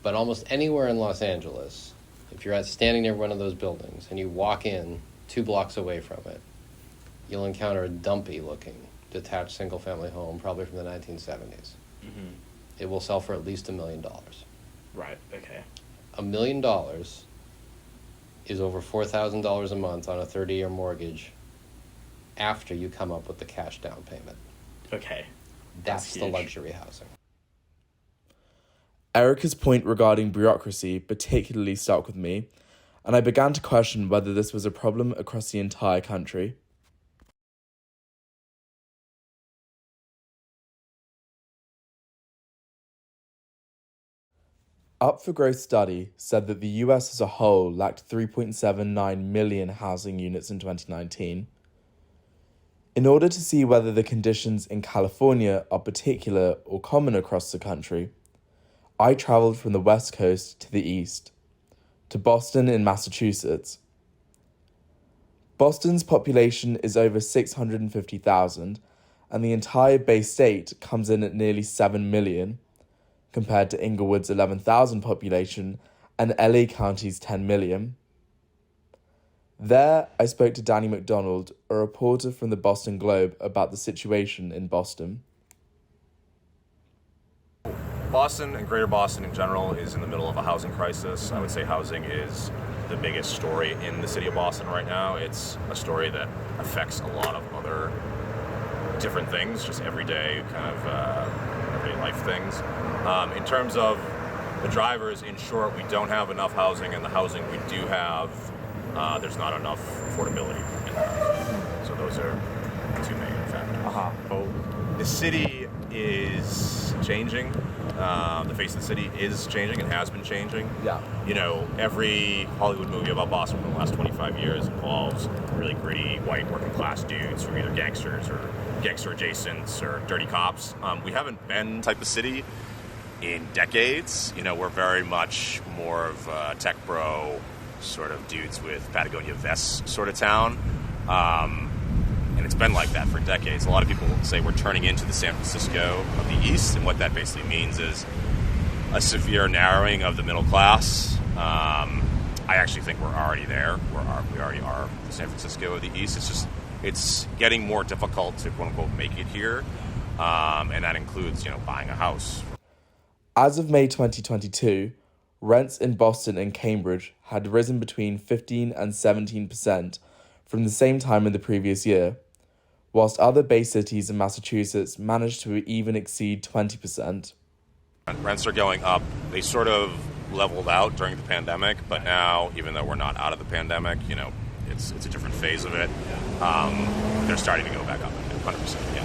But almost anywhere in Los Angeles, if you're standing near one of those buildings and you walk in 2 blocks away from it, you'll encounter a dumpy-looking detached single-family home, probably from the 1970s. Mm-hmm. It will sell for at least $1 million. Right, okay. $1 million is over $4,000 a month on a 30-year mortgage after you come up with the cash down payment. Okay. That's the luxury housing. Erica's point regarding bureaucracy particularly stuck with me, and I began to question whether this was a problem across the entire country. Up for Growth study said that the US as a whole lacked 3.79 million housing units in 2019. In order to see whether the conditions in California are particular or common across the country, I travelled from the West Coast to the East, to Boston in Massachusetts. Boston's population is over 650,000, and the entire Bay State comes in at nearly 7 million, compared to Inglewood's 11,000 population and LA County's 10 million. There, I spoke to Danny McDonald, a reporter from the Boston Globe, about the situation in Boston. Boston and Greater Boston in general is in the middle of a housing crisis. I would say housing is the biggest story in the city of Boston right now. It's a story that affects a lot of other different things, just everyday kind of everyday life things. In terms of the drivers, in short, we don't have enough housing, and the housing we do have, there's not enough affordability in the housing. So those are the 2 main factors. Oh. The city is changing. The face of the city is changing and has been changing. Yeah. Every Hollywood movie about Boston for the last 25 years involves really gritty, white, working class dudes who are either gangsters or gangster adjacents or dirty cops. We haven't been type of city in decades. We're very much more of a tech bro sort of dudes with Patagonia vests sort of town. And it's been like that for decades. A lot of people say we're turning into the San Francisco of the East, and what that basically means is a severe narrowing of the middle class. I actually think we're already there. We already are the San Francisco of the East. It's getting more difficult to quote unquote make it here, and that includes buying a house. As of May 2022, rents in Boston and Cambridge had risen between 15 and 17% from the same time in the previous year, whilst other Bay cities in Massachusetts managed to even exceed 20%. Rents are going up. They sort of leveled out during the pandemic, but now, even though we're not out of the pandemic, it's a different phase of it. They're starting to go back up 100%. Yeah.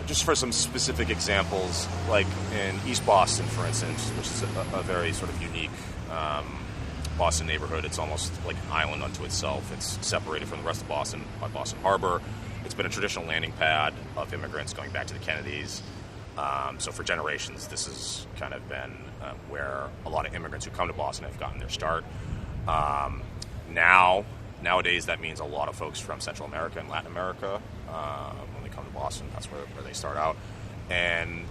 Just for some specific examples, like in East Boston, for instance, which is a very sort of unique Boston neighborhood. It's almost like an island unto itself. It's separated from the rest of Boston by Boston Harbor. It's been a traditional landing pad of immigrants going back to the Kennedys. So for generations, this has kind of been where a lot of immigrants who come to Boston have gotten their start. Nowadays, that means a lot of folks from Central America and Latin America, when they come to Boston, that's where they start out. And,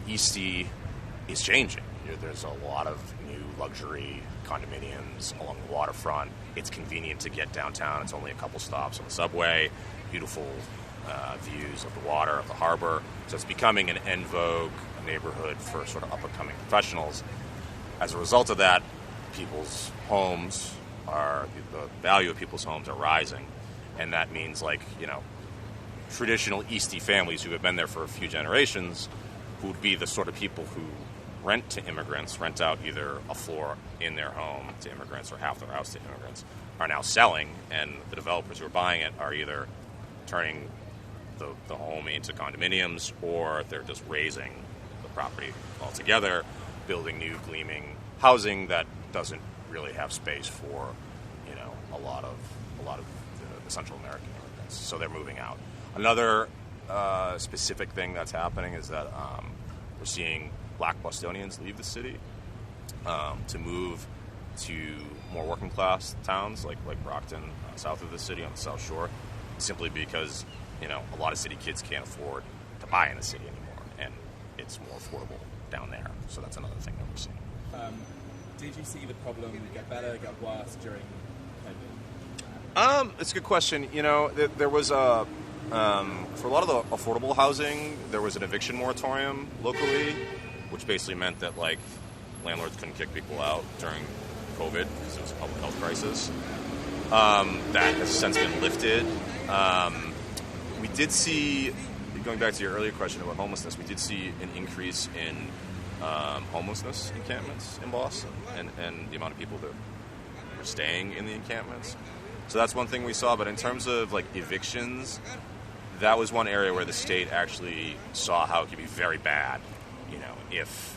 Eastie is changing. There's a lot of new luxury condominiums along the waterfront. It's convenient to get downtown. It's only a couple stops on the subway. Beautiful views of the water, of the harbor. So it's becoming an en vogue neighborhood for sort of up-and-coming professionals. As a result of that, people's homes the value of people's homes are rising. And that means, like, traditional Eastie families who have been there for a few generations, who would be the sort of people who rent to immigrants, rent out either a floor in their home to immigrants or half their house to immigrants, are now selling, and the developers who are buying it are either turning the home into condominiums, or they're just raising the property altogether, building new gleaming housing that doesn't really have space for a lot of the Central American immigrants. So they're moving out. Another specific thing that's happening is that we're seeing Black Bostonians leave the city to move to more working class towns like Brockton, south of the city on the South Shore, simply because a lot of city kids can't afford to buy in the city anymore, and it's more affordable down there. So that's another thing that we're seeing. Did you see the problem get better, get worse during COVID? It's a good question. There was for a lot of the affordable housing, there was an eviction moratorium locally, which basically meant that landlords couldn't kick people out during COVID because it was a public health crisis. That has since been lifted. We did see, going back to your earlier question about homelessness, we did see an increase in homelessness encampments in Boston and the amount of people that were staying in the encampments. So that's one thing we saw. But in terms of evictions, that was one area where the state actually saw how it could be very bad, if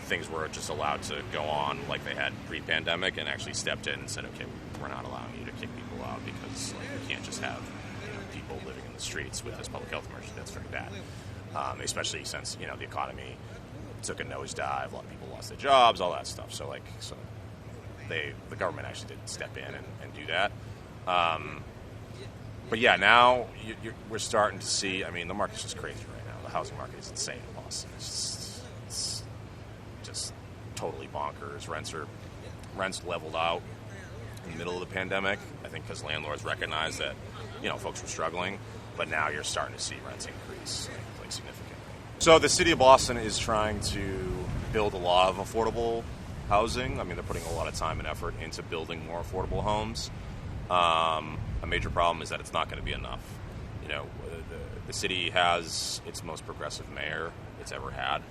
things were just allowed to go on like they had pre-pandemic, and actually stepped in and said, okay, we're not allowing you to kick people out because we can't just have people living in the streets with this public health emergency. That's very bad, especially since the economy took a nosedive, a lot of people lost their jobs, all that stuff. So the government actually did step in and do that. But yeah, now we're starting to see. I mean, the market's just crazy right now. The housing market is insane in Boston. It's just totally bonkers. Rents leveled out in the middle of the pandemic. I think because landlords recognized that folks were struggling. But now you're starting to see rents increase significantly. So the city of Boston is trying to build a lot of affordable housing. I mean, they're putting a lot of time and effort into building more affordable homes. A major problem is that it's not going to be enough. The city has its most progressive mayor it's ever had,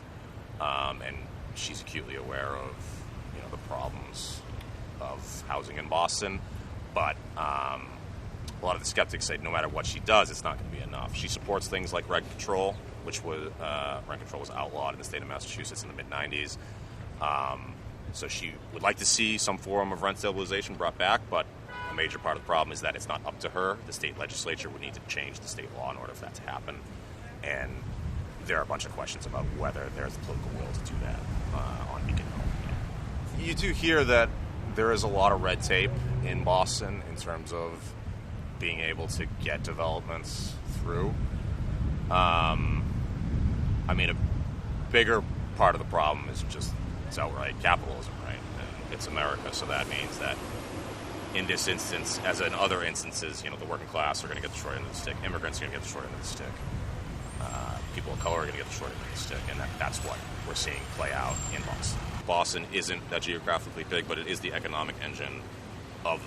and she's acutely aware of the problems of housing in Boston. But a lot of the skeptics say no matter what she does, it's not going to be enough. She supports things like rent control, which was rent control was outlawed in the state of Massachusetts in the mid-'90s. So she would like to see some form of rent stabilization brought back, but a major part of the problem is that it's not up to her. The state legislature would need to change the state law in order for that to happen. And there are a bunch of questions about whether there's the political will to do that on Beacon Hill. You do hear that there is a lot of red tape in Boston in terms of being able to get developments through. I mean, a bigger part of the problem is just it's outright capitalism, right? And it's America, so that means that in this instance, as in other instances, the working class are going to get the short end of the stick. Immigrants are going to get the short end of the stick. People of color are going to get the short end of the stick, and that's what we're seeing play out in Boston. Boston isn't that geographically big, but it is the economic engine of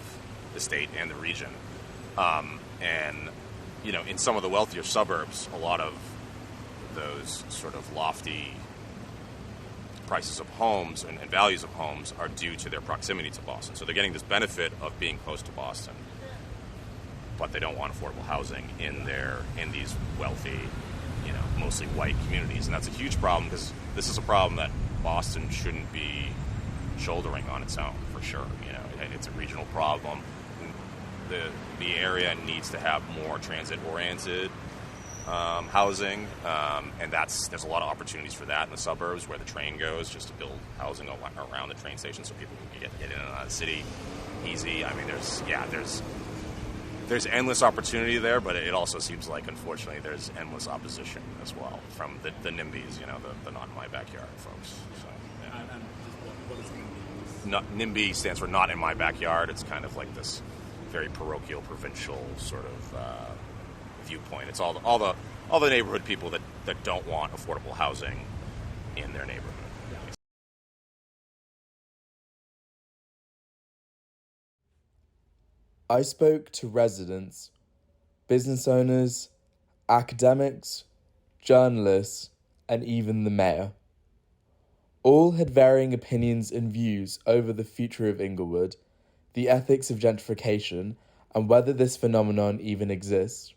the state and the region. And in some of the wealthier suburbs, a lot of those sort of lofty prices of homes and values of homes are due to their proximity to Boston. So they're getting this benefit of being close to Boston, but they don't want affordable housing in these wealthy, mostly white communities. And that's a huge problem because this is a problem that Boston shouldn't be shouldering on its own, for sure. It's a regional problem. The area needs to have more transit-oriented housing, and there's a lot of opportunities for that in the suburbs where the train goes, just to build housing around the train station so people can get in and out of the city easy. I mean, there's endless opportunity there, but it also seems like, unfortunately, there's endless opposition as well from the NIMBYs, the not in my backyard folks. So, yeah. And NIMBY stands for not in my backyard. It's kind of like this very parochial, provincial sort of viewpoint. It's all the neighborhood people that don't want affordable housing in their neighborhood. I spoke to residents, business owners, academics, journalists, and even the mayor. All had varying opinions and views over the future of Inglewood, the ethics of gentrification, and whether this phenomenon even exists.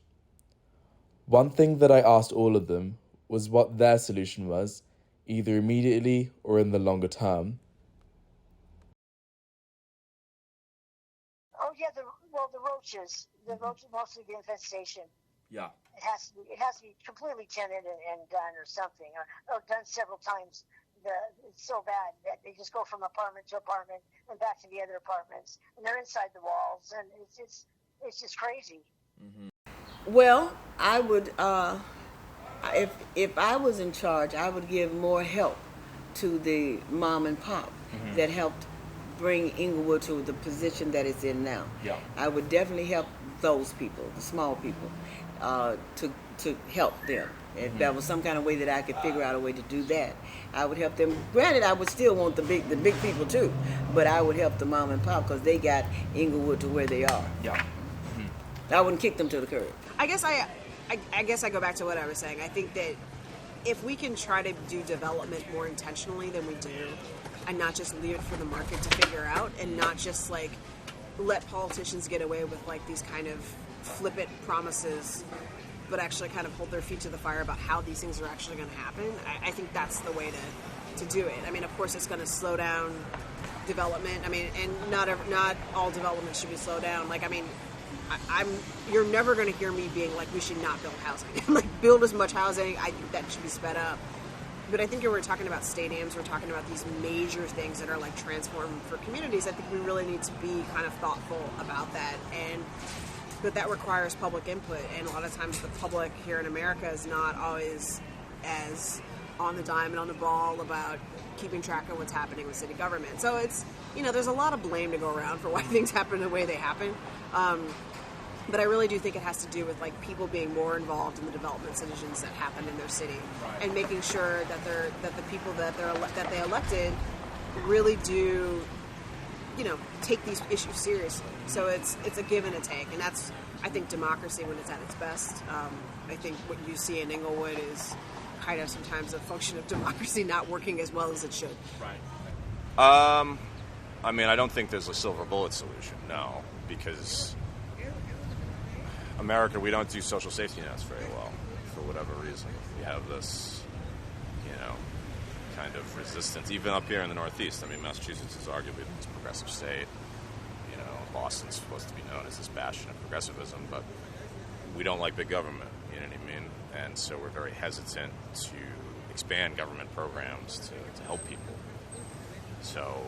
One thing that I asked all of them was what their solution was, either immediately or in the longer term. Oh yeah, the roaches, mostly the infestation. Yeah. It has to be completely tenanted and done or something, or done several times. It's so bad that they just go from apartment to apartment and back to the other apartments, and they're inside the walls, and it's just crazy. Mm-hmm. Well, I would, if I was in charge, I would give more help to the mom and pop that helped bring Inglewood to the position that it's in now. Yeah. I would definitely help those people, the small people, to help them. If that was some kind of way that I could figure out a way to do that, I would help them. Granted, I would still want the big people too, but I would help the mom and pop because they got Inglewood to where they are. Yeah. I wouldn't kick them to the curb. I guess I go back to what I was saying. I think that if we can try to do development more intentionally than we do, and not just leave it for the market to figure out, and not just like let politicians get away with like these kind of flippant promises, but actually kind of hold their feet to the fire about how these things are actually going to happen. I think that's the way to do it. I mean, of course, it's going to slow down development. I mean, and not all development should be slowed down. Like, I mean, you're never going to hear me being like, we should not build housing. Like, build as much housing. I think that should be sped up. But I think if we're talking about stadiums, we're talking about these major things that are like transformed for communities. I think we really need to be kind of thoughtful about that. But that requires public input, and a lot of times the public here in America is not always as on the dime and on the ball about keeping track of what's happening with city government. So it's, there's a lot of blame to go around for why things happen the way they happen. But I really do think it has to do with like people being more involved in the development decisions that happen in their city, and making sure that the people that they elected really do, take these issues seriously. So it's a give and a take, and that's, I think, democracy when it's at its best. I think what you see in Inglewood is kind of sometimes a function of democracy not working as well as it should. Right. I mean, I don't think there's a silver bullet solution, no, because America, we don't do social safety nets very well for whatever reason. We have this, kind of resistance, even up here in the Northeast. I mean, Massachusetts is arguably the most progressive state. Boston's supposed to be known as this bastion of progressivism, but we don't like big government, you know what I mean? And so we're very hesitant to expand government programs to help people. So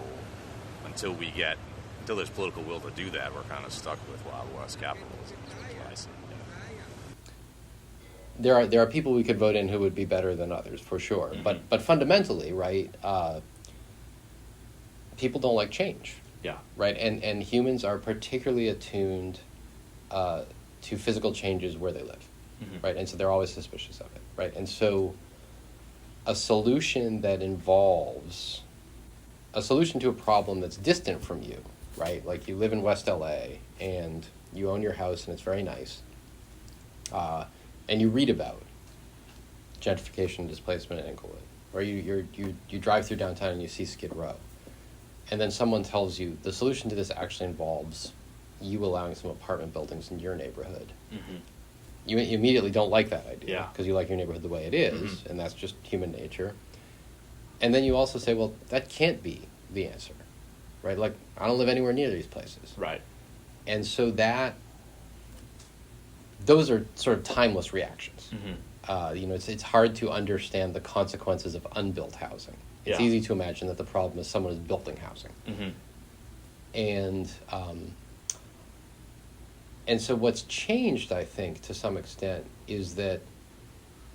until there's political will to do that, we're kind of stuck with Wild West capitalism. There are people we could vote in who would be better than others, for sure. Mm-hmm. But fundamentally, right, people don't like change. Yeah. Right, and humans are particularly attuned to physical changes where they live, right? And so they're always suspicious of it, right? And so a solution that involves a solution to a problem that's distant from you, right? Like you live in West LA and you own your house and it's very nice, and you read about gentrification and displacement in Inglewood, or you drive through downtown and you see Skid Row. And then someone tells you the solution to this actually involves you allowing some apartment buildings in your neighborhood. Mm-hmm. You immediately don't like that idea because you like your neighborhood the way it is, and that's just human nature. And then you also say, well, that can't be the answer, right? Like, I don't live anywhere near these places. Right. And so those are sort of timeless reactions. Mm-hmm. It's hard to understand the consequences of unbuilt housing. It's easy to imagine that the problem is someone is building housing. Mm-hmm. And so what's changed, I think, to some extent, is that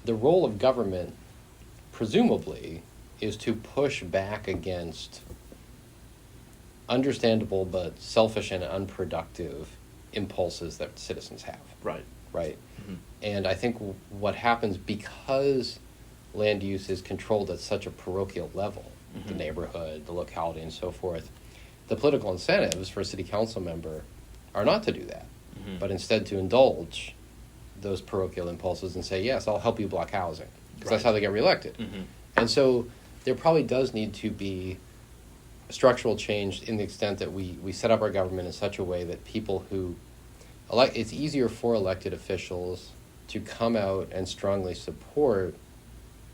the role of government, presumably, is to push back against understandable but selfish and unproductive impulses that citizens have. Right. Right. And I think what happens because land use is controlled at such a parochial level, the neighborhood, the locality, and so forth, the political incentives for a city council member are not to do that, but instead to indulge those parochial impulses and say, yes, I'll help you block housing, because that's how they get reelected. And so there probably does need to be structural change in the extent that we set up our government in such a way that people who it's easier for elected officials to come out and strongly support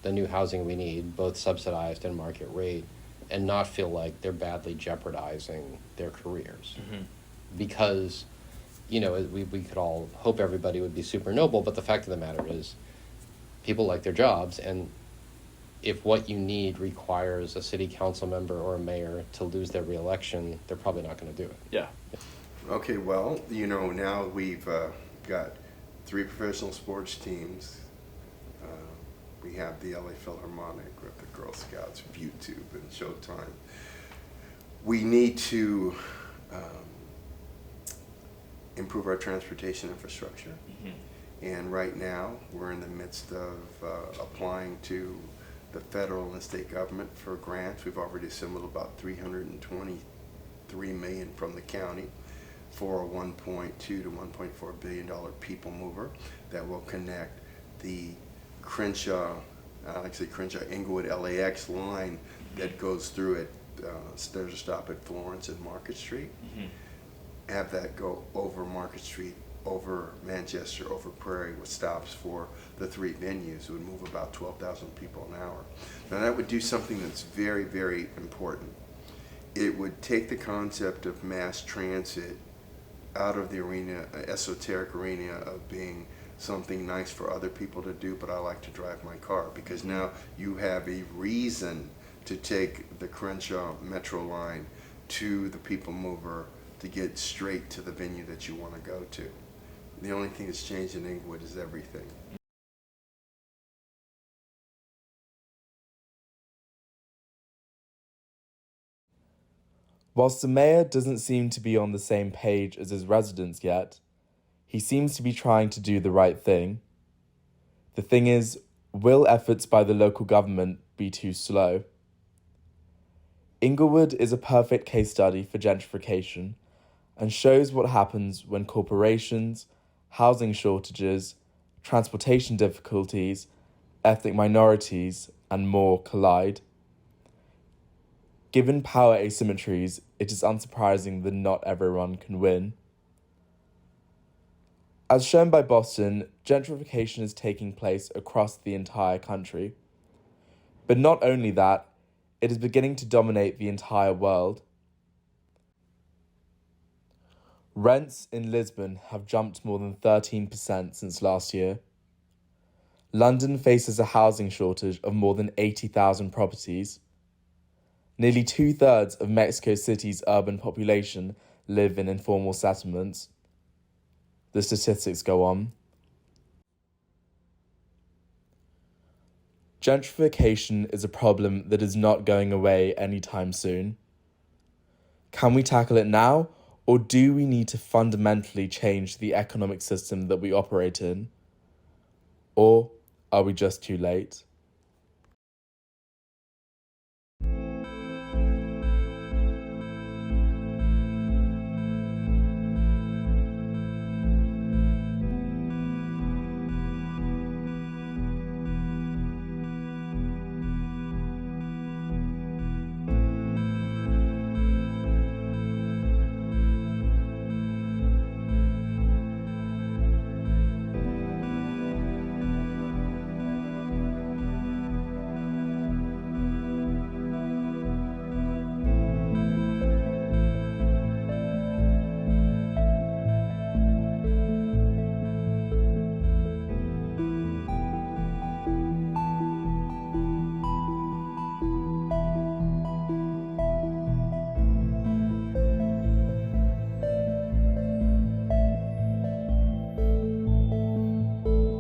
the new housing we need, both subsidized and market rate, and not feel like they're badly jeopardizing their careers. Because, we could all hope everybody would be super noble, but the fact of the matter is people like their jobs, and if what you need requires a city council member or a mayor to lose their reelection, they're probably not going to do it. Yeah. Okay, well, now we've got 3 professional sports teams. We have the LA Philharmonic with the Girl Scouts, YouTube, and Showtime. We need to improve our transportation infrastructure. And right now, we're in the midst of applying to the federal and state government for grants. We've already assembled about $323 million from the county for a $1.2 to $1.4 billion people mover that will connect the Inglewood LAX line that goes through it. There's a stop at Florence and Market Street. Have that go over Market Street, over Manchester, over Prairie, with stops for the 3 venues. It would move about 12,000 people an hour. Now that would do something that's very, very important. It would take the concept of mass transit out of the arena, esoteric arena of being something nice for other people to do, but I like to drive my car, because now you have a reason to take the Crenshaw Metro line to the people mover to get straight to the venue that you want to go to. The only thing that's changed in Inglewood is everything. Whilst the mayor doesn't seem to be on the same page as his residents yet, he seems to be trying to do the right thing. The thing is, will efforts by the local government be too slow? Inglewood is a perfect case study for gentrification and shows what happens when corporations, housing shortages, transportation difficulties, ethnic minorities, and more collide. Given power asymmetries, it is unsurprising that not everyone can win. As shown by Boston, gentrification is taking place across the entire country. But not only that, it is beginning to dominate the entire world. Rents in Lisbon have jumped more than 13% since last year. London faces a housing shortage of more than 80,000 properties. Nearly 2/3 of Mexico City's urban population live in informal settlements. The statistics go on. Gentrification is a problem that is not going away anytime soon. Can we tackle it now, or do we need to fundamentally change the economic system that we operate in? Or are we just too late?